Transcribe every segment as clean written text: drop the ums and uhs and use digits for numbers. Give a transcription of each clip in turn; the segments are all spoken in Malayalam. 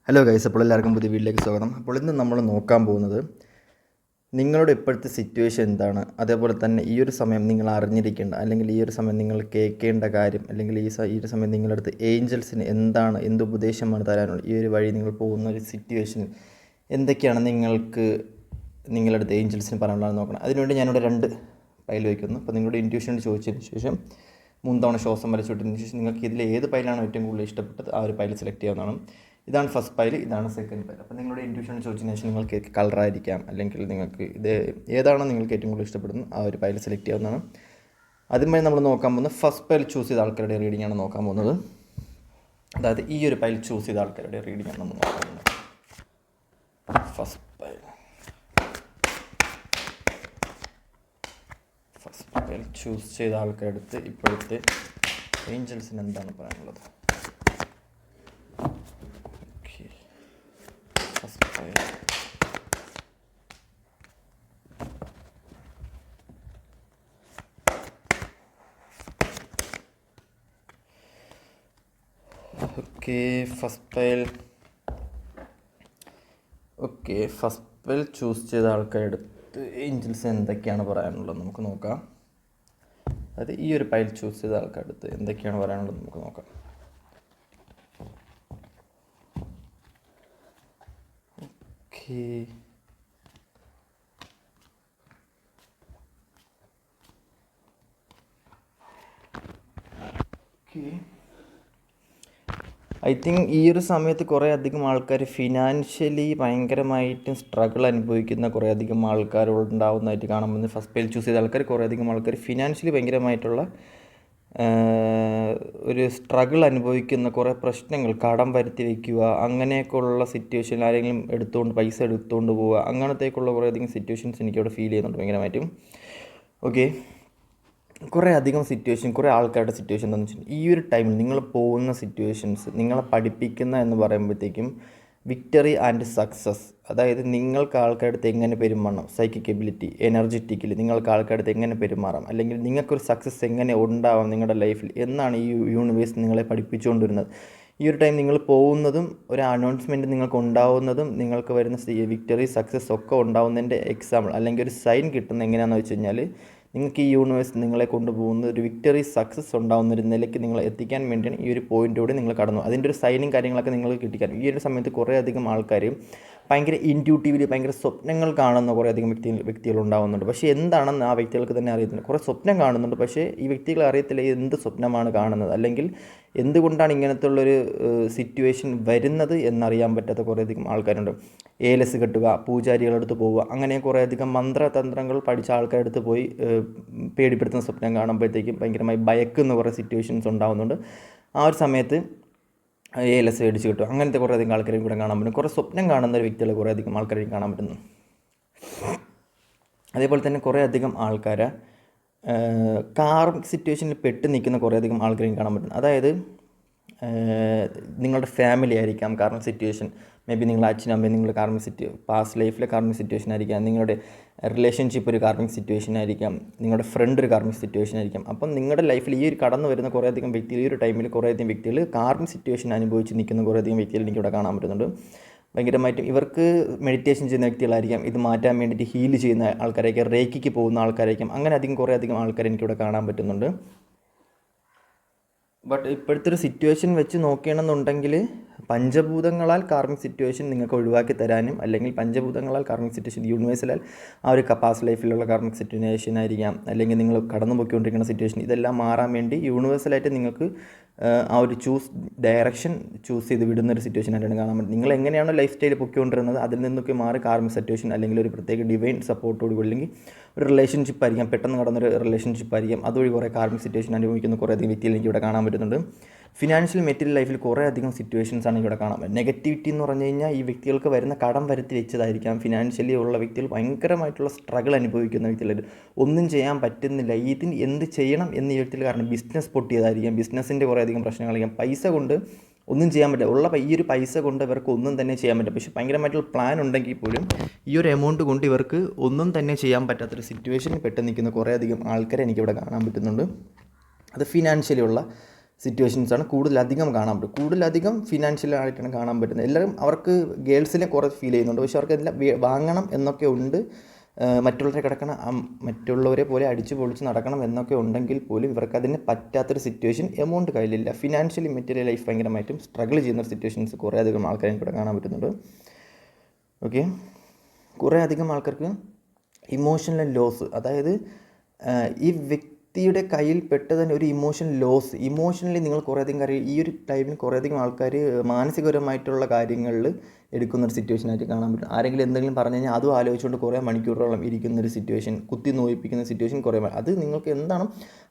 ഹലോ ഗൈസ്, അപ്പോൾ എല്ലാവർക്കും പുതിയ വീട്ടിലേക്ക് സ്വാഗതം. അപ്പോൾ ഇന്ന് നമ്മൾ നോക്കാൻ പോകുന്നത് നിങ്ങളുടെ ഇപ്പോഴത്തെ സിറ്റുവേഷൻ എന്താണ്, അതേപോലെ തന്നെ ഈ ഒരു സമയം നിങ്ങൾ അറിഞ്ഞിരിക്കേണ്ട അല്ലെങ്കിൽ ഈ ഒരു സമയം നിങ്ങൾ കേൾക്കേണ്ട കാര്യം, അല്ലെങ്കിൽ ഈ ഒരു സമയം നിങ്ങളുടെ അടുത്ത് ഏഞ്ചൽസിന് എന്ത് ഉപദേശമാണ് തരാനുള്ളത്, ഈ ഒരു വഴി നിങ്ങൾ പോകുന്ന ഒരു സിറ്റുവേഷൻ എന്തൊക്കെയാണ് നിങ്ങളുടെ അടുത്ത് ഏഞ്ചൽസിന് പറയാനുള്ളതെന്ന് നോക്കണം. അതിനുവേണ്ടി ഞാനിവിടെ 2 പൈൽ വയ്ക്കുന്നു. അപ്പോൾ നിങ്ങളുടെ ഇൻറ്റ്യൂഷനോട് ചോദിച്ചതിന് ശേഷം 3 തവണ ശ്വാസം വലിച്ചുവിട്ടതിന് ശേഷം നിങ്ങൾക്ക് ഇതിൽ ഏത് പൈലാണോ ഏറ്റവും കൂടുതൽ ഇഷ്ടപ്പെട്ടത് ആ ഒരു പൈൽ സെലക്ട് ചെയ്യാവുന്നതാണ്. ഇതാണ് ഫസ്റ്റ് പൈൽ, ഇതാണ് സെക്കൻഡ് പൈൽ. അപ്പോൾ നിങ്ങളുടെ ഇൻറ്റ്യൂഷൻ ചോദിച്ചതിന് ശേഷം നിങ്ങൾക്ക് കളറായിരിക്കാം, അല്ലെങ്കിൽ നിങ്ങൾക്ക് ഇത് ഏതാണോ നിങ്ങൾക്ക് ഏറ്റവും കൂടുതൽ ഇഷ്ടപ്പെടുന്നത് ആ ഒരു പൈൽ സെലക്ട് ചെയ്യാവുന്നതാണ്. ആദ്യമായി നമ്മൾ നോക്കാൻ പോകുന്നത് ഫസ്റ്റ് പൈൽ ചൂസ് ചെയ്ത ആൾക്കാരുടെ റീഡിംഗ് ആണ് നോക്കാൻ പോകുന്നത്. അതായത് ഈ ഒരു പൈൽ ചൂസ് ചെയ്ത ആൾക്കാരുടെ റീഡിംഗ് ആണ് നമ്മൾ നോക്കാൻ പോകുന്നത്. ഫസ്റ്റ് പൈൽ ചൂസ് ചെയ്ത ആൾക്കാരുടെ അടുത്ത് ഇപ്പോഴത്തെ ഏഞ്ചൽസിന് എന്താണ് പറയാനുള്ളത്? ഫസ്റ്റ് പൈൽ ചൂസ് ചെയ്ത ആൾക്കാരുടെ അടുത്ത് ഏഞ്ചൽസ് എന്തൊക്കെയാണ് പറയാനുള്ളത് നമുക്ക് നോക്കാം. അതായത് ഈ ഒരു പൈൽ ചൂസ് ചെയ്ത ആൾക്കാരുടെ അടുത്ത് എന്തൊക്കെയാണ് പറയാനുള്ളത് നമുക്ക് നോക്കാം. ഐ തിങ്ക് ഈ ഒരു സമയത്ത് കുറേ അധികം ആൾക്കാർ ഫിനാൻഷ്യലി ഭയങ്കരമായിട്ടും സ്ട്രഗിൾ അനുഭവിക്കുന്ന കുറേ അധികം ആൾക്കാരുണ്ടാവുന്നതായിട്ട് കാണാൻ പറ്റുന്നത്. ഫസ്റ്റ് പൈൽ ചൂസ് ചെയ്ത ആൾക്കാർ കുറേ അധികം ആൾക്കാർ ഫിനാൻഷ്യലി ഭയങ്കരമായിട്ടുള്ള ഒരു സ്ട്രഗിൾ അനുഭവിക്കുന്ന കുറേ പ്രശ്നങ്ങൾ, കടം വരുത്തി വയ്ക്കുക, അങ്ങനെയൊക്കെയുള്ള സിറ്റുവേഷൻ, ആരെങ്കിലും പൈസ എടുത്തുകൊണ്ട് പോവുക, അങ്ങനത്തേക്കുള്ള കുറേ അധികം സിറ്റുവേഷൻസ് എനിക്കവിടെ ഫീൽ ചെയ്യുന്നുണ്ട് ഭയങ്കരമായിട്ടും. കുറേ അധികം സിറ്റുവേഷൻ, കുറേ ആൾക്കാരുടെ സിറ്റുവേഷൻ എന്താണെന്ന് വെച്ചിട്ടുണ്ടെങ്കിൽ ഈ ഒരു ടൈമിൽ നിങ്ങൾ പോകുന്ന സിറ്റുവേഷൻസ് നിങ്ങളെ പഠിപ്പിക്കുന്ന എന്ന് പറയുമ്പോഴത്തേക്കും വിക്ടറി ആൻഡ് സക്സസ്. അതായത് നിങ്ങൾക്ക് ആൾക്കാരുടെ അടുത്ത് എങ്ങനെ പെരുമാറണം, സൈക്കിക് എബിലിറ്റി, എനർജറ്റിക്കലി നിങ്ങൾക്ക് ആൾക്കാരുടെ അടുത്ത് എങ്ങനെ പെരുമാറാം, അല്ലെങ്കിൽ നിങ്ങൾക്കൊരു സക്സസ് എങ്ങനെ ഉണ്ടാവാം നിങ്ങളുടെ ലൈഫിൽ എന്നാണ് ഈ യൂണിവേഴ്സ് നിങ്ങളെ പഠിപ്പിച്ചുകൊണ്ടിരുന്നത്. ഈ ഒരു ടൈം നിങ്ങൾ പോകുന്നതും ഒരു അനൗൺസ്മെൻറ്റ് നിങ്ങൾക്ക് ഉണ്ടാവുന്നതും നിങ്ങൾക്ക് വരുന്ന വിക്ടറി സക്സസ് ഒക്കെ ഉണ്ടാവുന്നതിൻ്റെ എക്സാമ്പിൾ അല്ലെങ്കിൽ ഒരു സൈൻ കിട്ടുന്നത് എങ്ങനെയാണെന്ന് വെച്ച് കഴിഞ്ഞാൽ നിങ്ങൾക്ക് ഈ യൂണിവേഴ്സ് നിങ്ങളെ കൊണ്ടുപോകുന്ന ഒരു വിക്ടറി സക്സസ് ഉണ്ടാകുന്ന ഒരു നിലയ്ക്ക് നിങ്ങളെ എത്തിക്കാൻ വേണ്ടിയാണ് ഈ ഒരു പോയിൻറ്റോടെ നിങ്ങൾ കടന്നു. അതിൻ്റെ ഒരു സൈനും കാര്യങ്ങളൊക്കെ നിങ്ങൾക്ക് കിട്ടിക്കാൻ ഈ ഒരു സമയത്ത് കുറേ അധികം ആൾക്കാർ ഭയങ്കര ഇൻറ്റ്യൂട്ടീവ്ലി ഭയങ്കര സ്വപ്നങ്ങൾ കാണുന്ന കുറേ അധികം വ്യക്തികൾ ഉണ്ടാകുന്നുണ്ട്. പക്ഷേ എന്താണെന്ന് ആ വ്യക്തികൾക്ക് തന്നെ അറിയത്തില്ല. കുറേ സ്വപ്നം കാണുന്നുണ്ട്, പക്ഷേ ഈ വ്യക്തികൾ അറിയത്തില്ല എന്ത് സ്വപ്നമാണ് കാണുന്നത്, അല്ലെങ്കിൽ എന്തുകൊണ്ടാണ് ഇങ്ങനത്തെ ഉള്ളൊരു സിറ്റുവേഷൻ വരുന്നത് എന്നറിയാൻ പറ്റാത്ത കുറേ അധികം ആൾക്കാരുണ്ട്. ഏലസ് കെട്ടുക, പൂജാരികളുടെ അടുത്ത് പോവുക, അങ്ങനെ കുറേ അധികം മന്ത്രതന്ത്രങ്ങൾ പഠിച്ച ആൾക്കാരുടെ അടുത്ത് പോയി പേടിപ്പെടുത്തുന്ന സ്വപ്നം കാണുമ്പോഴത്തേക്കും ഭയങ്കരമായി ഭയക്കുന്ന കുറേ സിറ്റുവേഷൻസ് ഉണ്ടാകുന്നുണ്ട്. ആ ഒരു സമയത്ത് ഏലസ് മേടിച്ച് കിട്ടും, അങ്ങനത്തെ കുറേ അധികം ആൾക്കാരെയും കൂടെ കാണാൻ പറ്റും. കുറേ സ്വപ്നം കാണുന്ന ഒരു വ്യക്തികളെ കുറേ അധികം ആൾക്കാരെയും കാണാൻ പറ്റുന്നു. അതേപോലെ തന്നെ കുറേ അധികം ആൾക്കാരെ കാർമിക് സിറ്റുവേഷനിൽ പെട്ട് നിൽക്കുന്ന കുറേ അധികം ആൾക്കാരെയും കാണാൻ പറ്റും. അതായത് നിങ്ങളുടെ ഫാമിലി ആയിരിക്കാം കാർമിക് സിറ്റുവേഷൻ, മേ ബി നിങ്ങളുടെ അച്ഛനും അമ്മയും നിങ്ങളുടെ പാസ്റ്റ് ലൈഫിലെ കാർമിക് സിറ്റുവേഷൻ ആയിരിക്കാം, നിങ്ങളുടെ റിലേഷൻഷിപ്പ് ഒരു കാർമിക് സിറ്റുവേഷൻ ആയിരിക്കാം, നിങ്ങളുടെ ഫ്രണ്ട് ഒരു കാർമിക് സിറ്റുവേഷൻ ആയിരിക്കാം. അപ്പം നിങ്ങളുടെ ലൈഫിൽ ഈ ഒരു കടന്നു വരുന്ന കുറേ അധികം വ്യക്തികൾ, ഈ ഒരു ടൈമിൽ കുറേ അധികം വ്യക്തികൾ കാർമിക് സിറ്റുവേഷൻ അനുഭവിച്ച് നിൽക്കുന്ന കുറേ അധികം വ്യക്തികൾ എനിക്കിവിടെ കാണാൻ പറ്റുന്നുണ്ട്. ഭയങ്കരമായിട്ടും ഇവർക്ക് മെഡിറ്റേഷൻ ചെയ്യുന്ന വ്യക്തികളായിരിക്കാം, ഇത് മാറ്റാൻ വേണ്ടിയിട്ട് ഹീൽ ചെയ്യുന്ന ആൾക്കാരായിരിക്കാം, റേക്കിക്ക് പോകുന്ന ആൾക്കാരായിരിക്കാം, അങ്ങനെ കുറേ അധികം ആൾക്കാർ എനിക്കിവിടെ കാണാൻ പറ്റുന്നുണ്ട്. ബട്ട് ഇപ്പോഴത്തെ ഒരു സിറ്റുവേഷൻ വെച്ച് നോക്കുകയാണെന്നുണ്ടെങ്കിൽ പഞ്ചഭൂതങ്ങളാൽ കാർമിക് സിറ്റുവേഷൻ നിങ്ങൾക്ക് ഒഴിവാക്കി തരാനും, അല്ലെങ്കിൽ പഞ്ചഭൂതങ്ങളാൽ കാർമിക് സിറ്റുവേഷൻ യൂണിവേഴ്സലാൽ ആ ഒരു പാസ്റ്റ് ലൈഫിലുള്ള കാർമിക് സിറ്റുവേഷൻ ആയിരിക്കാം, അല്ലെങ്കിൽ നിങ്ങൾ കടന്നു പോയിക്കൊണ്ടിരിക്കുന്ന സിറ്റുവേഷൻ, ഇതെല്ലാം മാറാൻ വേണ്ടി യൂണിവേഴ്സലായിട്ട് നിങ്ങൾക്ക് ആ ഒരു ഡയറക്ഷൻ ചൂസ് ചെയ്ത് വിടുന്ന ഒരു സിറ്റുവേഷൻ ആയിട്ടാണ് കാണാൻ പറ്റുന്നത്. നിങ്ങൾ എങ്ങനെയാണോ ലൈഫ് സ്റ്റൈൽ പൊയ്ക്കൊണ്ടിരുന്നത് അതിൽ നിന്നൊക്കെ മാറി കാർമിക് സിറ്റുവേഷൻ, അല്ലെങ്കിൽ ഒരു പ്രത്യേക ഡിവൈൻ സപ്പോർട്ടോട് കൂടി, അല്ലെങ്കിൽ ഒരു റിലേഷൻഷിപ്പ് ആയിരിക്കാം, പെട്ടെന്ന് കടന്നൊരു റിലേഷൻഷിപ്പ് ആയിരിക്കാം, അതുവഴി കുറേ കാർമിക് സിറ്റുവേഷൻ അനുഭവിക്കുന്ന കുറേ അധികം വ്യക്തികൾ എനിക്ക് ഇവിടെ കാണാൻ പറ്റുന്നുണ്ട്. ഫിനാൻഷ്യൽ മെറ്റീരിയൽ ലൈഫിൽ കുറേ അധികം സിറ്റുവേഷൻസാണ് ഇവിടെ കാണാൻ പറ്റുന്നത്. നെഗറ്റിവിറ്റി എന്ന് പറഞ്ഞു കഴിഞ്ഞാൽ ഈ വ്യക്തികൾക്ക് വരുന്ന കടം വരുത്തി വെച്ചതായിരിക്കാം. ഫിനാൻഷ്യലി ഉള്ള വ്യക്തികൾ ഭയങ്കരമായിട്ടുള്ള സ്ട്രഗിൾ അനുഭവിക്കുന്ന വ്യക്തികളായിട്ട് ഒന്നും ചെയ്യാൻ പറ്റുന്നില്ല, ഇതിന് എന്ത് ചെയ്യണം എന്ന് ഈ വ്യക്തികൾ കാരണം ബിസിനസ് പൊട്ടിയതായിരിക്കാം, ബിസിനസ്സിൻ്റെ കുറേ അധികം പ്രശ്നങ്ങളായിരിക്കാം, പൈസ കൊണ്ട് ഒന്നും ചെയ്യാൻ പറ്റില്ല, ഈ ഒരു പൈസ കൊണ്ട് ഇവർക്ക് ഒന്നും തന്നെ ചെയ്യാൻ പറ്റില്ല. പക്ഷേ ഭയങ്കരമായിട്ടുള്ള പ്ലാൻ ഉണ്ടെങ്കിൽ പോലും ഈ ഒരു എമൗണ്ട് കൊണ്ട് ഇവർക്ക് ഒന്നും തന്നെ ചെയ്യാൻ പറ്റാത്തൊരു സിറ്റുവേഷനിൽ പെട്ട് നിൽക്കുന്ന കുറേ അധികം ആൾക്കാരെ എനിക്കിവിടെ കാണാൻ പറ്റുന്നുണ്ട്. അത് ഫിനാൻഷ്യലി ഉള്ള സിറ്റുവേഷൻസാണ് കൂടുതലധികം കാണാൻ പറ്റും. കൂടുതലധികം ഫിനാൻഷ്യലായിട്ടാണ് കാണാൻ പറ്റുന്നത്. എല്ലാവരും അവർക്ക് ഗേൾസിനെ കുറേ ഫീൽ ചെയ്യുന്നുണ്ട്, പക്ഷേ അവർക്ക് എല്ലാം വാങ്ങണം എന്നൊക്കെ ഉണ്ട്. മറ്റുള്ളവരെ കിടക്കണം, മറ്റുള്ളവരെ പോലെ അടിച്ചു പൊളിച്ച് നടക്കണം എന്നൊക്കെ ഉണ്ടെങ്കിൽ പോലും ഇവർക്ക് അതിന് പറ്റാത്തൊരു സിറ്റുവേഷൻ, എമൗണ്ട് കയ്യിലില്ല. ഫിനാൻഷ്യലി മെറ്റീരിയൽ ലൈഫ് ഭയങ്കരമായിട്ടും സ്ട്രഗിൾ ചെയ്യുന്ന സിറ്റുവേഷൻസ് കുറേ അധികം ആൾക്കാരെ ഇവിടെ കാണാൻ പറ്റുന്നുണ്ട്. ഓക്കെ, കുറേ അധികം ആൾക്കാർക്ക് ഇമോഷണൽ ലോസ്, അതായത് ഈ വ്യക്തിയുടെ കയ്യിൽ പെട്ട് തന്നെ ഒരു ലോസ്, ഇമോഷണലി നിങ്ങൾ കുറേയധികം കാര്യം ഈ ഒരു ടൈമിൽ കുറേയധികം ആൾക്കാർ മാനസികപരമായിട്ടുള്ള കാര്യങ്ങളിൽ എടുക്കുന്നൊരു സിറ്റുവേഷനായിട്ട് കാണാൻ പറ്റും. ആരെങ്കിലും എന്തെങ്കിലും പറഞ്ഞു കഴിഞ്ഞാൽ അതും ആലോചിച്ചുകൊണ്ട് കുറേ മണിക്കൂറുകളോളം ഇരിക്കുന്നൊരു സിറ്റുവേഷൻ, കുത്തി നോയിപ്പിക്കുന്ന സിറ്റുവേഷൻ കുറേ. അത് നിങ്ങൾക്ക് എന്താണ്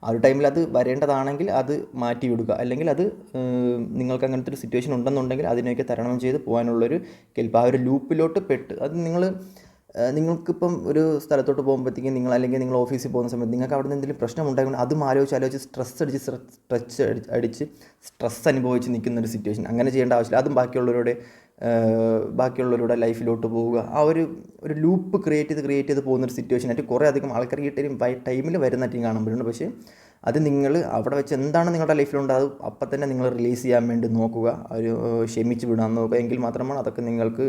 ആ ഒരു ടൈമിൽ അത് വരേണ്ടതാണെങ്കിൽ അത് മാറ്റി വിടുക, അല്ലെങ്കിൽ അത് നിങ്ങൾക്ക് അങ്ങനത്തെ ഒരു സിറ്റുവേഷൻ ഉണ്ടെന്നുണ്ടെങ്കിൽ അതിനെയൊക്കെ തരണം ചെയ്ത് പോകാനുള്ളൊരു കെൽപ്പ്, ആ ഒരു ലൂപ്പിലോട്ട് പെട്ട് അത് നിങ്ങൾക്കിപ്പം ഒരു സ്ഥലത്തോട്ട് പോകുമ്പോഴത്തേക്കും അല്ലെങ്കിൽ നിങ്ങൾ ഓഫീസിൽ പോകുന്ന സമയത്ത് നിങ്ങൾക്ക് അവിടെ നിന്ന് എന്തെങ്കിലും പ്രശ്നം ഉണ്ടായതുകൊണ്ട് അതും ആലോചിച്ച് സ്ട്രെസ് അനുഭവിച്ച് നിൽക്കുന്നൊരു സിറ്റുവേഷൻ. അങ്ങനെ ചെയ്യേണ്ട ആവശ്യമില്ല. അതും ബാക്കിയുള്ളവരുടെ ലൈഫിലോട്ട് പോവുക, ആ ഒരു ലൂപ്പ് ക്രിയേറ്റ് ചെയ്ത് പോകുന്നൊരു സിറ്റുവേഷനായിട്ട് കുറേ അധികം ആൾക്കാർ ഈ ടൈമിൽ വരുന്നതായിട്ടും കാണാൻ പറ്റുന്നുണ്ട്. പക്ഷേ അത് നിങ്ങൾ അവിടെ വെച്ച് എന്താണ് നിങ്ങളുടെ ലൈഫിലുണ്ട് അത് അപ്പം തന്നെ നിങ്ങൾ റിലീസ് ചെയ്യാൻ വേണ്ടി നോക്കുക, ഒരു ക്ഷമിച്ച് വിടാൻ നോക്കുക. എങ്കിൽ മാത്രമാണ് അതൊക്കെ നിങ്ങൾക്ക്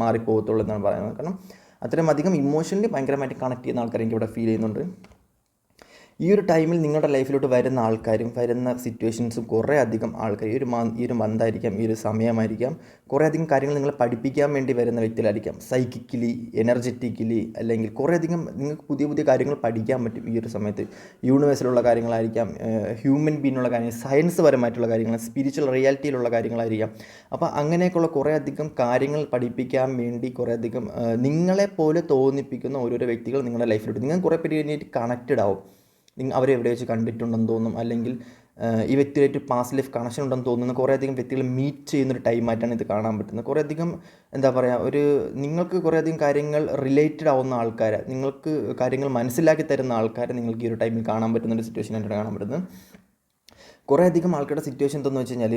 മാറിപ്പോകത്തുള്ളൂ എന്നാണ് പറയുന്നത്. കാരണം അത്രയും അധികം ഇമോഷണലി ഭയങ്കരമായിട്ട് കണക്ട് ചെയ്യുന്ന ആൾക്കാർ എനിക്ക് ഇവിടെ ഫീൽ ചെയ്യുന്നുണ്ട്. ഈ ഒരു ടൈമിൽ നിങ്ങളുടെ ലൈഫിലോട്ട് വരുന്ന ആൾക്കാരും വരുന്ന സിറ്റുവേഷൻസും കുറേ അധികം ആൾക്കാർ ഈ ഒരു മന്തായിരിക്കാം, ഈ ഒരു സമയമായിരിക്കാം, കുറേ അധികം കാര്യങ്ങൾ നിങ്ങളെ പഠിപ്പിക്കാൻ വേണ്ടി വരുന്ന വ്യക്തികളായിരിക്കാം. സൈക്കിക്കലി, എനർജറ്റിക്കലി, അല്ലെങ്കിൽ കുറേ അധികം നിങ്ങൾക്ക് പുതിയ കാര്യങ്ങൾ പഠിക്കാൻ പറ്റും ഈ ഒരു സമയത്ത്. യൂണിവേഴ്സിലുള്ള കാര്യങ്ങളായിരിക്കാം, ഹ്യൂമൻ ബീനുള്ള കാര്യങ്ങൾ, സയൻസ് പരമായിട്ടുള്ള കാര്യങ്ങൾ, സ്പിരിച്വൽ റിയാലിറ്റിയിലുള്ള കാര്യങ്ങളായിരിക്കാം. അപ്പോൾ അങ്ങനെയൊക്കെയുള്ള കുറേ അധികം കാര്യങ്ങൾ പഠിപ്പിക്കാൻ വേണ്ടി കുറേ അധികം നിങ്ങളെപ്പോലെ തോന്നിപ്പിക്കുന്ന ഓരോരോ വ്യക്തികൾ നിങ്ങളുടെ ലൈഫിലോട്ട് നിങ്ങൾക്ക് കുറേ പേര് കണക്റ്റഡ് ആവും. അവരെ എവിടെ വെച്ച് കണ്ടിട്ടുണ്ടെന്ന് തോന്നും, അല്ലെങ്കിൽ ഈ വ്യക്തിയായിട്ട് പാസ്റ്റ് ലൈഫ് കണക്ഷൻ ഉണ്ടെന്ന് തോന്നുന്ന കുറേയധികം വ്യക്തികൾ മീറ്റ് ചെയ്യുന്നൊരു ടൈമായിട്ടാണ് ഇത് കാണാൻ പറ്റുന്നത്. കുറേയധികം എന്താ പറയുക, നിങ്ങൾക്ക് കുറേയധികം കാര്യങ്ങൾ റിലേറ്റഡ് ആവുന്ന ആൾക്കാരെ, നിങ്ങൾക്ക് കാര്യങ്ങൾ മനസ്സിലാക്കി തരുന്ന ആൾക്കാരെ നിങ്ങൾക്ക് ഈ ഒരു ടൈമിൽ കാണാൻ പറ്റുന്നൊരു സിറ്റുവേഷനായിട്ടാണ് കാണാൻ പറ്റുന്നത്. കുറേയധികം ആൾക്കാരുടെ സിറ്റുവേഷൻ എന്താണെന്ന് വെച്ച് കഴിഞ്ഞാൽ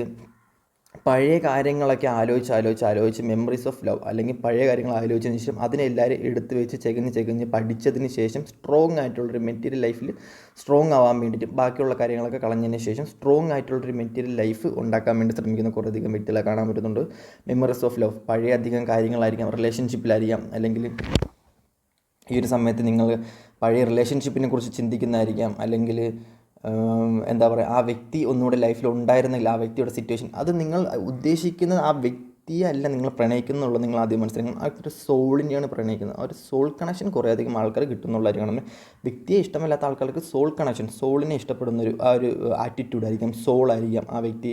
പഴയ കാര്യങ്ങളൊക്കെ ആലോചിച്ച് മെമ്മറീസ് ഓഫ് ലവ്, അല്ലെങ്കിൽ പഴയ കാര്യങ്ങൾ ആലോചിച്ചതിന് ശേഷം അതിനെല്ലാവരും എടുത്ത് വെച്ച് ചെകഞ്ഞ് പഠിച്ചതിന് ശേഷം സ്ട്രോങ് ആയിട്ടുള്ളൊരു മെറ്റീരിയൽ ലൈഫിൽ സ്ട്രോങ് ആവാൻ വേണ്ടിയിട്ട് ബാക്കിയുള്ള കാര്യങ്ങളൊക്കെ കളഞ്ഞതിന് ശേഷം സ്ട്രോങ് ആയിട്ടുള്ളൊരു മെറ്റീരിയൽ ലൈഫ് ഉണ്ടാക്കാൻ വേണ്ടി ശ്രമിക്കുന്ന കുറേയധികം വ്യക്തികളെ കാണാൻ പറ്റുന്നുണ്ട്. മെമ്മറീസ് ഓഫ് ലവ്, പഴയ അധികം കാര്യങ്ങളായിരിക്കാം, റിലേഷൻഷിപ്പിലായിരിക്കാം, അല്ലെങ്കിൽ ഈ ഒരു സമയത്ത് നിങ്ങൾ പഴയ റിലേഷൻഷിപ്പിനെ കുറിച്ച് ചിന്തിക്കുന്നതായിരിക്കാം, അല്ലെങ്കിൽ എന്താ പറയുക, ആ വ്യക്തി ഒന്നുകൂടെ ലൈഫിൽ ഉണ്ടായിരുന്നെങ്കിൽ ആ വ്യക്തിയുടെ സിറ്റുവേഷൻ, അത് നിങ്ങൾ ഉദ്ദേശിക്കുന്നത് ആ വ്യക്തിയെ അല്ല നിങ്ങൾ പ്രണയിക്കുന്നുള്ളൂ. നിങ്ങൾ ആദ്യം മനസ്സിലാക്കണം, ആ ഒരു സോളിനെയാണ് പ്രണയിക്കുന്നത്. ആ ഒരു സോൾ കണക്ഷൻ കുറേ അധികം ആൾക്കാർ കിട്ടുന്നുള്ളതായിരിക്കണം. വ്യക്തിയെ ഇഷ്ടമല്ലാത്ത ആൾക്കാർക്ക് സോൾ കണക്ഷൻ, സോളിനെ ഇഷ്ടപ്പെടുന്ന ആ ഒരു ആറ്റിറ്റ്യൂഡായിരിക്കാം, സോളായിരിക്കാം, ആ വ്യക്തി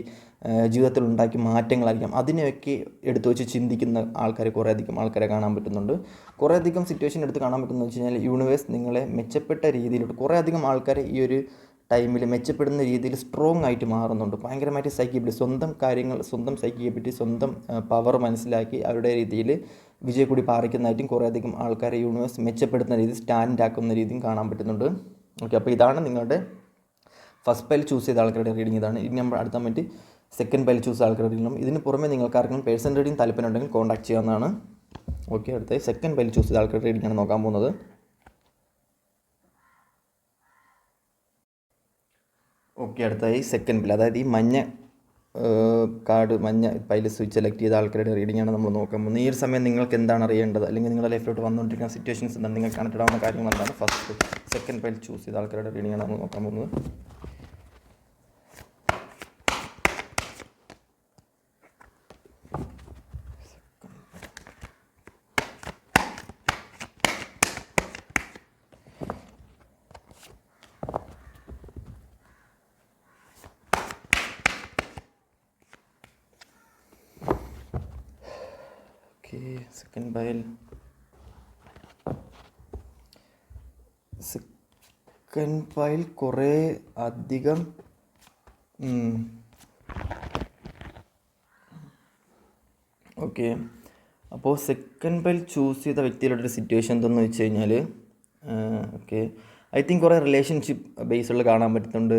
ജീവിതത്തിൽ ഉണ്ടാക്കിയ മാറ്റങ്ങളായിരിക്കാം, അതിനെയൊക്കെ എടുത്തു വെച്ച് ചിന്തിക്കുന്ന ആൾക്കാർ കുറേ അധികം ആൾക്കാരെ കാണാൻ പറ്റുന്നുണ്ട്. കുറേ അധികം സിറ്റുവേഷൻ എടുത്ത് കാണാൻ പറ്റുന്നത് വെച്ച് കഴിഞ്ഞാൽ യൂണിവേഴ്സ് നിങ്ങളെ മെച്ചപ്പെട്ട രീതിയിലോട്ട് കുറേ അധികം ആൾക്കാരെ ഈ ഒരു ടൈമിൽ മെച്ചപ്പെടുന്ന രീതിയിൽ സ്ട്രോങ് ആയിട്ട് മാറുന്നുണ്ട്. ഭയങ്കരമായിട്ട് സൈക്കിയബിലിറ്റി, സ്വന്തം കാര്യങ്ങൾ, സ്വന്തം സൈക്കിയബിലിറ്റി, സ്വന്തം പവർ മനസ്സിലാക്കി അവരുടെ രീതിയിൽ വിജയക്കൂടി പാറിക്കുന്നതായിട്ടും കുറേ അധികം ആൾക്കാരെ യൂണിവേഴ്സ് മെച്ചപ്പെടുത്തുന്ന രീതിയിൽ സ്റ്റാൻഡ് ആക്കുന്ന രീതിയും കാണാൻ പറ്റുന്നുണ്ട്. ഓക്കെ, അപ്പോൾ ഇതാണ് നിങ്ങളുടെ ഫസ്റ്റ് പൈൽ ചൂസ് ചെയ്ത ആൾക്കാരുടെ റീഡിംഗ് ഇതാണ്. ഇനി നമ്മൾ അടുത്ത മറ്റ് സെക്കൻഡ് പൈൽ ചൂസ് ആൾക്കാരുടെ റീഡിംഗും ഇതിന് പുറമെ നിങ്ങൾക്ക് ആർക്കെങ്കിലും പേഴ്സണൽ റീഡിംഗ് താല്പര്യം ഉണ്ടെങ്കിൽ കോൺടാക്ട് ചെയ്യാവുന്നതാണ്. ഓക്കെ, അടുത്ത സെക്കൻഡ് പൈൽ ചൂസ് ചെയ്ത ആൾക്കാരുടെ റീഡിംഗ് ആണ് നോക്കാൻ പോകുന്നത്. ഓക്കെ, അടുത്തായി സെക്കൻഡ് പൈൽ, അതായത് ഈ മഞ്ഞ പൈൽ സ്വിച്ച് സെലക്ട് ചെയ്ത ആൾക്കാരുടെ റീഡിംഗ് ആണ് നമ്മൾ നോക്കാൻ പോകുന്നത്. ഈ ഒരു സമയം നിങ്ങൾക്ക് എന്താണ് അറിയേണ്ടത്, അല്ലെങ്കിൽ നിങ്ങളുടെ ലൈഫിലോട്ട് വന്നുകൊണ്ടിരിക്കുന്ന സിറ്റുവേഷൻസ് എന്താണ്, നിങ്ങൾക്ക് കണക്റ്റഡ് ആവുന്ന കാര്യങ്ങൾ എന്താണ്, ഫസ്റ്റ് സെക്കൻഡ് പൈൽ ചൂസ് ചെയ്ത ആൾക്കാരുടെ റീഡിംഗ് ആണ് നമ്മൾ നോക്കാൻ പോകുന്നത്. സെക്കൻഡ് പൈൽ കുറേ അധികം ഓക്കെ, അപ്പോൾ സെക്കൻഡ് പൈൽ ചൂസ് ചെയ്ത വ്യക്തികളുടെ സിറ്റുവേഷൻ എന്തെന്ന് വെച്ച് കഴിഞ്ഞാൽ ഓക്കെ, ഐ തിങ്ക് കുറേ റിലേഷൻഷിപ്പ് ബേസ്ഡിൽ കാണാൻ പറ്റുന്നുണ്ട്,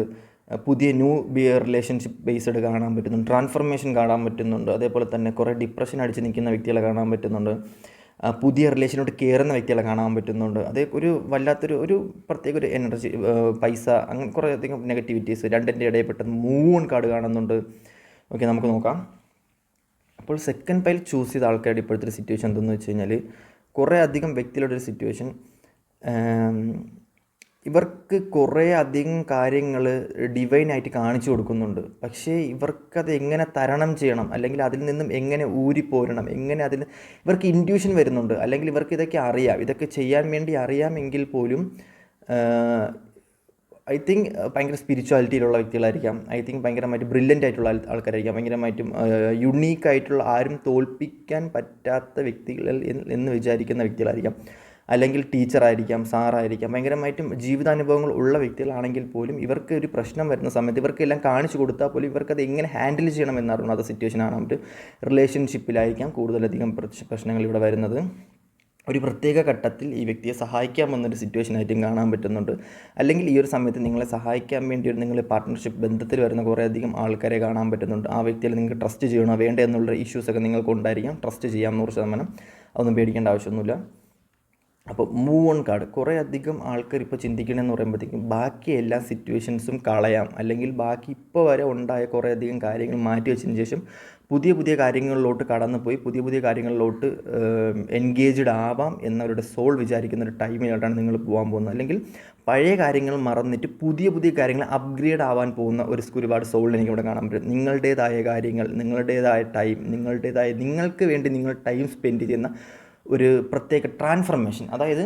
പുതിയ റിലേഷൻഷിപ്പ് ബേസ്ഡ് കാണാൻ പറ്റുന്നുണ്ട്, ട്രാൻസ്ഫർമേഷൻ കാണാൻ പറ്റുന്നുണ്ട്, അതേപോലെ തന്നെ കുറേ ഡിപ്രഷൻ അടിച്ച് നിൽക്കുന്ന വ്യക്തികളെ കാണാൻ പറ്റുന്നുണ്ട്. പുതിയ റിലേഷനോട്ട് കയറുന്ന വ്യക്തികളെ കാണാൻ പറ്റുന്നുണ്ട്. അത് ഒരു വല്ലാത്തൊരു പ്രത്യേക ഒരു എനർജി, പൈസ, അങ്ങനെ കുറേ അധികം നെഗറ്റിവിറ്റീസ്. രണ്ടിൻ്റെ ഇടയിൽ പെട്ടെന്ന് മൂൺ കാർഡ് കാണുന്നുണ്ട്. ഓക്കെ, നമുക്ക് നോക്കാം. അപ്പോൾ സെക്കൻഡ് പൈൽ ചൂസ് ചെയ്ത ആൾക്കാരുടെ ഇപ്പോഴത്തെ ഒരു സിറ്റുവേഷൻ എന്തെന്ന് വെച്ച് കഴിഞ്ഞാൽ, കുറേ അധികം വ്യക്തികളുടെ ഒരു സിറ്റുവേഷൻ, ഇവർക്ക് കുറേ അധികം കാര്യങ്ങൾ ഡിവൈനായിട്ട് കാണിച്ചു കൊടുക്കുന്നുണ്ട്. പക്ഷേ ഇവർക്കത് എങ്ങനെ തരണം ചെയ്യണം, അല്ലെങ്കിൽ അതിൽ നിന്നും എങ്ങനെ ഊരിപ്പോരണം, എങ്ങനെ ഇവർക്ക് ഇൻറ്റ്യൂഷൻ വരുന്നുണ്ട്, അല്ലെങ്കിൽ ഇവർക്ക് ഇതൊക്കെ അറിയാം, ഇതൊക്കെ ചെയ്യാൻ വേണ്ടി അറിയാമെങ്കിൽ പോലും ഐ തിങ്ക് ഭയങ്കര സ്പിരിച്വാലിറ്റിയിലുള്ള വ്യക്തികളായിരിക്കാം. ഐ തിങ്ക് ഭയങ്കരമായിട്ട് ബ്രില്യൻ്റ് ആയിട്ടുള്ള ആൾക്കാരായിരിക്കാം. ഭയങ്കരമായിട്ടും യുണീക്കായിട്ടുള്ള, ആരും തോൽപ്പിക്കാൻ പറ്റാത്ത വ്യക്തികൾ എന്ന് വിചാരിക്കുന്ന വ്യക്തികളായിരിക്കാം. അല്ലെങ്കിൽ ടീച്ചറായിരിക്കാം, സാറായിരിക്കാം. ഭയങ്കരമായിട്ടും ജീവിതാനുഭവങ്ങൾ ഉള്ള വ്യക്തികളാണെങ്കിൽ പോലും ഇവർക്ക് ഒരു പ്രശ്നം വരുന്ന സമയത്ത് ഇവർക്കെല്ലാം കാണിച്ചു കൊടുത്താൽ പോലും ഇവർക്കത് എങ്ങനെ ഹാൻഡിൽ ചെയ്യണം എന്നറിയാത്ത സിറ്റുവേഷനാണ്. ഒരു റിലേഷൻഷിപ്പിലായിരിക്കാം കൂടുതലധികം പ്രശ്നങ്ങൾ ഇവിടെ വരുന്നത്. ഒരു പ്രത്യേക ഘട്ടത്തിൽ ഈ വ്യക്തിയെ സഹായിക്കാമെന്നൊരു സിറ്റുവേഷനായിട്ടും കാണാൻ പറ്റുന്നുണ്ട്. അല്ലെങ്കിൽ ഈ ഒരു സമയത്ത് നിങ്ങളെ സഹായിക്കാൻ വേണ്ടി നിങ്ങൾ പാർട്ട്ണർഷിപ്പ് ബന്ധത്തിൽ വരുന്ന കുറേയധികം ആൾക്കാരെ കാണാൻ പറ്റുന്നുണ്ട്. ആ വ്യക്തിയിൽ നിങ്ങൾക്ക് ട്രസ്റ്റ് ചെയ്യണോ വേണ്ടേ എന്നുള്ള ഇഷ്യൂസൊക്കെ നിങ്ങൾക്ക് ഉണ്ടായിരിക്കാം. ട്രസ്റ്റ് ചെയ്യാം 100%. അതൊന്നും പേടിക്കേണ്ട ആവശ്യമൊന്നുമില്ല. അപ്പോൾ മൂവ് ഓൺ കാർഡ്, കുറേ അധികം ആൾക്കാർ ഇപ്പോൾ ചിന്തിക്കണമെന്ന് പറയുമ്പോഴത്തേക്കും ബാക്കി എല്ലാ സിറ്റുവേഷൻസും കളയാം, അല്ലെങ്കിൽ ബാക്കി ഇപ്പോൾ വരെ ഉണ്ടായ കുറേ അധികം കാര്യങ്ങൾ മാറ്റി വെച്ചതിന് ശേഷം പുതിയ പുതിയ കാര്യങ്ങളിലോട്ട് കടന്നു പോയി പുതിയ പുതിയ കാര്യങ്ങളിലോട്ട് എൻഗേജ്ഡ് ആവാം എന്നവരുടെ സോൾ വിചാരിക്കുന്ന ഒരു ടൈമിലോട്ടാണ് നിങ്ങൾ പോകാൻ പോകുന്നത്. അല്ലെങ്കിൽ പഴയ കാര്യങ്ങൾ മറന്നിട്ട് പുതിയ പുതിയ കാര്യങ്ങൾ അപ്ഗ്രേഡ് ആവാൻ പോകുന്ന ഒരുപാട് സോളിൽ എനിക്കിവിടെ കാണാൻ പറ്റും. നിങ്ങളുടേതായ കാര്യങ്ങൾ, നിങ്ങളുടേതായ ടൈം, നിങ്ങൾക്ക് വേണ്ടി നിങ്ങൾ ടൈം സ്പെൻഡ് ചെയ്യുന്ന ഒരു പ്രത്യേക ട്രാൻസ്ഫർമേഷൻ. അതായത്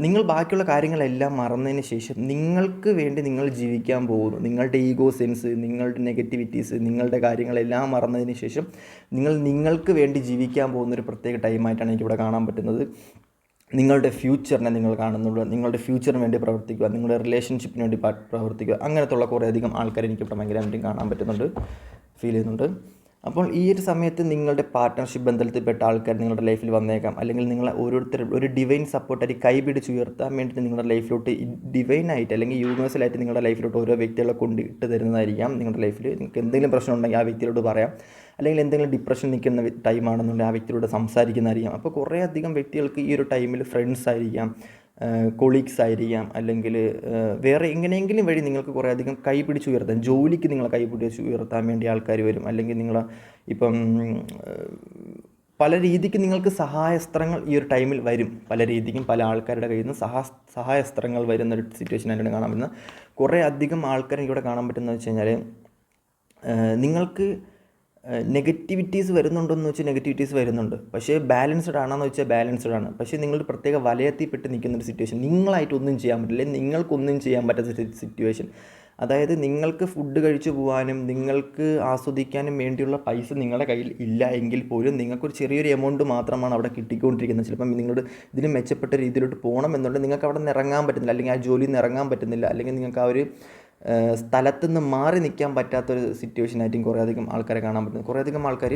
നിങ്ങൾ ബാക്കിയുള്ള കാര്യങ്ങളെല്ലാം മറന്നതിന് ശേഷം നിങ്ങൾക്ക് വേണ്ടി നിങ്ങൾ ജീവിക്കാൻ പോകുന്നു. നിങ്ങളുടെ ഈഗോ സെൻസ്, നിങ്ങളുടെ നെഗറ്റിവിറ്റീസ്, നിങ്ങളുടെ കാര്യങ്ങളെല്ലാം മറന്നതിന് ശേഷം നിങ്ങൾക്ക് വേണ്ടി ജീവിക്കാൻ പോകുന്നൊരു പ്രത്യേക ടൈമായിട്ടാണ് എനിക്കിവിടെ കാണാൻ പറ്റുന്നത്. നിങ്ങളുടെ ഫ്യൂച്ചറിനെ നിങ്ങൾ കാണുന്നുള്ളൂ, നിങ്ങളുടെ ഫ്യൂച്ചറിന് വേണ്ടി പ്രവർത്തിക്കുക, നിങ്ങളുടെ റിലേഷൻഷിപ്പിന് വേണ്ടി പ്രവർത്തിക്കുക. അങ്ങനത്തുള്ള കുറേയധികം ആൾക്കാർ എനിക്കിവിടെ ഭയങ്കരമായിട്ടും കാണാൻ പറ്റുന്നുണ്ട്, ഫീൽ ചെയ്യുന്നുണ്ട്. അപ്പോൾ ഈ ഒരു സമയത്ത് നിങ്ങളുടെ പാർട്ട്ണർഷിപ്പ് ബന്ധത്തിൽപ്പെട്ട ആൾക്കാർ നിങ്ങളുടെ ലൈഫിൽ വന്നേക്കാം. അല്ലെങ്കിൽ നിങ്ങൾ ഓരോരുത്തരും ഒരു ഡിവൈൻ സപ്പോർട്ടായിട്ട് കൈപിടിച്ച് ഉയർത്താൻ വേണ്ടിയിട്ട് നിങ്ങളുടെ ലൈഫിലോട്ട് ഡിവൈനായിട്ട് അല്ലെങ്കിൽ യൂണിവേഴ്സലായിട്ട് നിങ്ങളുടെ ലൈഫിലോട്ട് ഓരോ വ്യക്തികളെ കൊണ്ട് ഇട്ട് തരുന്നതായിരിക്കാം. നിങ്ങളുടെ ലൈഫിൽ നിങ്ങൾക്ക് എന്തെങ്കിലും പ്രശ്നം ഉണ്ടെങ്കിൽ ആ വ്യക്തിയോട് പറയാം. അല്ലെങ്കിൽ എന്തെങ്കിലും ഡിപ്രഷൻ നിൽക്കുന്ന ടൈമാണെന്നുണ്ടെങ്കിൽ ആ വ്യക്തിയോട് സംസാരിക്കുന്നതായിരിക്കാം. അപ്പോൾ കുറേ അധികം വ്യക്തികൾക്ക് ഈ ഒരു ടൈമിൽ ഫ്രണ്ട്സ് ആയിരിക്കാം, കൊളീഗ്സ് ആയിരിക്കാം, അല്ലെങ്കിൽ വേറെ എങ്ങനെയെങ്കിലും വഴി നിങ്ങൾക്ക് കുറേ അധികം കൈപിടിച്ച് ഉയർത്താൻ, ജോലിക്ക് നിങ്ങളെ കൈപിടിച്ച് ഉയർത്താൻ വേണ്ടി ആൾക്കാർ വരും. അല്ലെങ്കിൽ നിങ്ങൾ ഇപ്പം പല രീതിക്ക് നിങ്ങൾക്ക് സഹായസ്ത്രങ്ങൾ ഈ ഒരു ടൈമിൽ വരും. പല രീതിക്കും പല ആൾക്കാരുടെ കയ്യിൽ നിന്ന് സഹായസ്ത്രങ്ങൾ വരുന്നൊരു സിറ്റുവേഷനായിട്ട് കാണാൻ പറ്റുന്നത്. കുറേ അധികം ആൾക്കാരെ ഇവിടെ കാണാൻ പറ്റുന്നത് വെച്ച് കഴിഞ്ഞാൽ, നിങ്ങൾക്ക് നെഗറ്റിവിറ്റീസ് വരുന്നുണ്ടോയെന്ന് വെച്ചാൽ നെഗറ്റിവിറ്റീസ് വരുന്നുണ്ട്. പക്ഷേ ബാലൻസ്ഡ് ആണെന്ന് വെച്ചാൽ ബാലൻസ്ഡ് ആണ്. പക്ഷേ നിങ്ങൾ പ്രത്യേക വലയത്തിൽപ്പെട്ട് നിൽക്കുന്നൊരു സിറ്റുവേഷൻ, നിങ്ങളായിട്ടൊന്നും ചെയ്യാൻ പറ്റില്ല, നിങ്ങൾക്കൊന്നും ചെയ്യാൻ പറ്റാത്ത സിറ്റുവേഷൻ. അതായത് നിങ്ങൾക്ക് ഫുഡ് കഴിച്ചു പോകാനും നിങ്ങൾക്ക് ആസ്വദിക്കാനും വേണ്ടിയുള്ള പൈസ നിങ്ങളുടെ കയ്യിൽ ഇല്ല എങ്കിൽ പോലും നിങ്ങൾക്കൊരു ചെറിയൊരു എമൗണ്ട് മാത്രമാണ് അവിടെ കിട്ടിക്കൊണ്ടിരിക്കുന്നത്. ചിലപ്പം നിങ്ങളുടെ ഇതിന് മെച്ചപ്പെട്ട രീതിയിലോട്ട് പോകണം എന്നുണ്ടെങ്കിൽ നിങ്ങൾക്ക് അവിടെ നിന്ന് ഇറങ്ങാൻ പറ്റുന്നില്ല, അല്ലെങ്കിൽ ആ ജോലിയിൽ നിന്ന് ഇറങ്ങാൻ പറ്റുന്നില്ല, അല്ലെങ്കിൽ നിങ്ങൾക്ക് ആ ഒരു സ്ഥലത്തുനിന്ന് മാറി നിൽക്കാൻ പറ്റാത്തൊരു സിറ്റുവേഷനായിട്ടും കുറേയധികം ആൾക്കാരെ കാണാൻ പറ്റുന്നത്. കുറേയധികം ആൾക്കാർ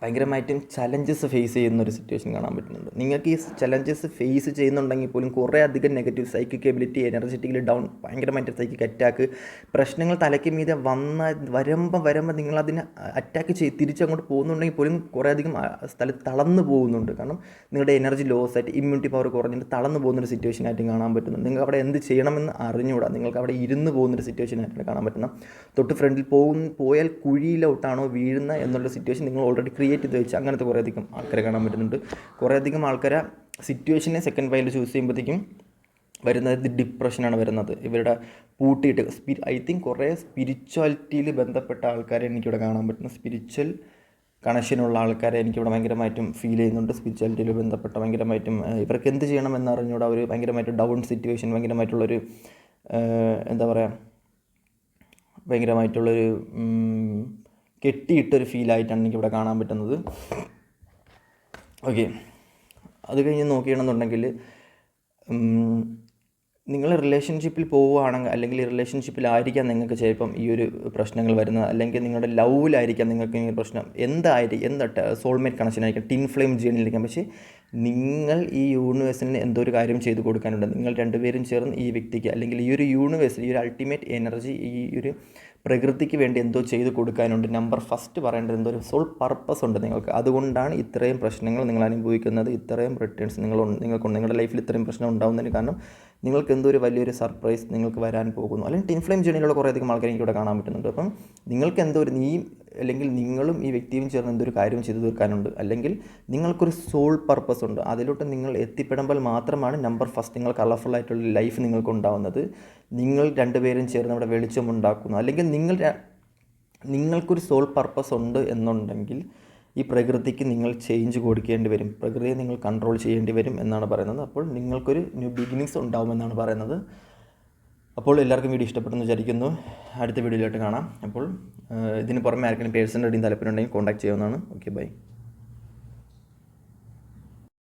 ഭയങ്കരമായിട്ടും ചലഞ്ചസ് ഫേസ് ചെയ്യുന്നൊരു സിറ്റുവേഷൻ കാണാൻ പറ്റുന്നുണ്ട്. നിങ്ങൾക്ക് ഈ ചലഞ്ചസ് ഫേസ് ചെയ്യുന്നുണ്ടെങ്കിൽ പോലും കുറേ അധികം negative psychic ability, energetically down, ഭയങ്കരമായിട്ട് സൈക്കിക് അറ്റാക്ക്, പ്രശ്നങ്ങൾ തലയ്ക്ക് മീതെ വരുമ്പോൾ നിങ്ങളതിനെ അറ്റാക്ക് തിരിച്ചങ്ങോട്ട് പോകുന്നുണ്ടെങ്കിൽ പോലും കുറേ അധികം സ്ഥലത്ത് തളർന്നു പോകുന്നുണ്ട്. കാരണം നിങ്ങളുടെ എനർജി ലോസ് ആയിട്ട്, ഇമ്മ്യൂണിറ്റി പവർ കുറഞ്ഞിട്ട് തളർന്നു പോകുന്നൊരു സിറ്റുവേഷനായിട്ടും കാണാൻ പറ്റുന്നുണ്ട്. നിങ്ങൾക്ക് അവിടെ എന്ത് ചെയ്യണമെന്ന് അറിഞ്ഞുകൂടാ, നിങ്ങൾക്ക് അവിടെ ഇരുന്ന് പോകുന്നൊരു സിറ്റുവേഷനായിട്ടാണ് കാണാൻ പറ്റുന്നത്. തൊട്ട് ഫ്രണ്ടിൽ പോയാൽ കുഴിയിലോട്ടാണോ വീഴുന്ന എന്നുള്ള സിറ്റുവേഷൻ നിങ്ങൾ ഓൾറെഡി ക്രിയേറ്റ് ചെയ്ത് വെച്ച് അങ്ങനത്തെ കുറേയധികം ആൾക്കാരെ കാണാൻ പറ്റുന്നുണ്ട്. കുറേയധികം ആൾക്കാരെ സിറ്റുവേഷനെ സെക്കൻഡ് പൈൽ ചൂസ് ചെയ്യുമ്പോഴത്തേക്കും വരുന്നത് ഡിപ്രഷനാണ് വരുന്നത്. ഇവരുടെ പൂട്ടിയിട്ട് ഐ തിങ്ക് കുറേ സ്പിരിച്വാലിറ്റിയിൽ ബന്ധപ്പെട്ട ആൾക്കാരെ എനിക്കിവിടെ കാണാൻ പറ്റുന്നു. സ്പിരിച്വൽ കണക്ഷനുള്ള ആൾക്കാരെ എനിക്കിവിടെ ഭയങ്കരമായിട്ടും ഫീൽ ചെയ്യുന്നുണ്ട്. സ്പിരിച്വാലിറ്റിയിൽ ബന്ധപ്പെട്ട ഭയങ്കരമായിട്ടും ഇവർക്ക് എന്ത് ചെയ്യണമെന്ന് അറിഞ്ഞൂടെ അവർ ഭയങ്കരമായിട്ട് ഡൗൺ സിറ്റുവേഷൻ, ഭയങ്കരമായിട്ടുള്ളൊരു എന്താ പറയുക, ഭയങ്കരമായിട്ടുള്ളൊരു കെട്ടിയിട്ടൊരു ഫീലായിട്ടാണ് എനിക്കിവിടെ കാണാൻ പറ്റുന്നത്. ഓക്കെ, അത് കഴിഞ്ഞ് നോക്കുകയാണെന്നുണ്ടെങ്കിൽ നിങ്ങൾ റിലേഷൻഷിപ്പിൽ പോവുകയാണെങ്കിൽ, അല്ലെങ്കിൽ റിലേഷൻഷിപ്പിലായിരിക്കാം നിങ്ങൾക്ക് ചിലപ്പം ഈ ഒരു പ്രശ്നങ്ങൾ വരുന്നത്, അല്ലെങ്കിൽ നിങ്ങളുടെ ലവിലായിരിക്കാം നിങ്ങൾക്ക് ഈ പ്രശ്നം, സോൾമേറ്റ് കണക്ഷൻ ആയിരിക്കാം, ടിൻ ഫ്ലെയിം ജേണിയിലിരിക്കാം. പക്ഷേ നിങ്ങൾ ഈ യൂണിവേഴ്സിന് എന്തോ ഒരു കാര്യം ചെയ്തു കൊടുക്കാനുണ്ട്. നിങ്ങൾ രണ്ടുപേരും ചേർന്ന് ഈ വ്യക്തിക്ക്, അല്ലെങ്കിൽ ഈ ഒരു യൂണിവേഴ്സിൽ, ഈ ഒരു അൾട്ടിമേറ്റ് എനർജി, ഈ ഒരു പ്രകൃതിക്ക് വേണ്ടി എന്തോ ചെയ്ത് കൊടുക്കാനുണ്ട്. നമ്പർ ഫസ്റ്റ് പറയേണ്ടത് എന്തോ ഒരു സോൾ പർപ്പസ് ഉണ്ട് നിങ്ങൾക്ക്. അതുകൊണ്ടാണ് ഇത്രയും പ്രശ്നങ്ങൾ നിങ്ങൾ അനുഭവിക്കുന്നത്, ഇത്രയും റിട്ടേൺസ് നിങ്ങൾക്കുണ്ട്. നിങ്ങളുടെ ലൈഫിൽ ഇത്രയും പ്രശ്നം ഉണ്ടാകുന്നതിന് കാരണം നിങ്ങൾക്ക് എന്തോ ഒരു വലിയൊരു സർപ്രൈസ് നിങ്ങൾക്ക് വരാൻ പോകുന്നു. അല്ലെങ്കിൽ ടിൻ ഫ്ലെയിം ജേണിയിലുള്ള കുറേയധികം ആൾക്കാർ എനിക്കിവിടെ കാണാൻ പറ്റുന്നുണ്ട്. അപ്പം നിങ്ങൾക്ക് എന്തോ ഒരു അല്ലെങ്കിൽ നിങ്ങളും ഈ വ്യക്തിയും ചേർന്ന് എന്തൊരു കാര്യം ചെയ്തു തീർക്കാനുണ്ട്, അല്ലെങ്കിൽ നിങ്ങൾക്കൊരു സോൾ പർപ്പസ് ഉണ്ട്. അതിലോട്ട് നിങ്ങൾ എത്തിപ്പെടുമ്പോൾ മാത്രമാണ് നമ്പർ ഫസ്റ്റ് നിങ്ങൾ കളർഫുള്ളായിട്ടുള്ള ലൈഫ് നിങ്ങൾക്ക് ഉണ്ടാകുന്നത്. നിങ്ങൾ രണ്ടുപേരും ചേർന്ന് അവിടെ വെളിച്ചമുണ്ടാക്കുന്നു, അല്ലെങ്കിൽ നിങ്ങൾക്കൊരു സോൾ പർപ്പസ് ഉണ്ട് എന്നുണ്ടെങ്കിൽ ഈ പ്രകൃതിക്ക് നിങ്ങൾ ചേഞ്ച് കൊടുക്കേണ്ടി വരും, പ്രകൃതിയെ നിങ്ങൾ കൺട്രോൾ ചെയ്യേണ്ടി വരും എന്നാണ് പറയുന്നത്. അപ്പോൾ നിങ്ങൾക്കൊരു ന്യൂ ബിഗിനിങ്സ് ഉണ്ടാവുമെന്നാണ് പറയുന്നത്. അപ്പോൾ എല്ലാവർക്കും വീഡിയോ ഇഷ്ടപ്പെട്ടെന്ന് വിചാരിക്കുന്നു. അടുത്ത വീഡിയോയിലോട്ട് കാണാം. അപ്പോൾ ഇതിന് പുറമെ ആർക്കെങ്കിലും പേഴ്സണൽ റീഡിങ് താല്പര്യമുണ്ടെങ്കിൽ കോൺടാക്ട് ചെയ്യാവുന്നതാണ്. Okay, by.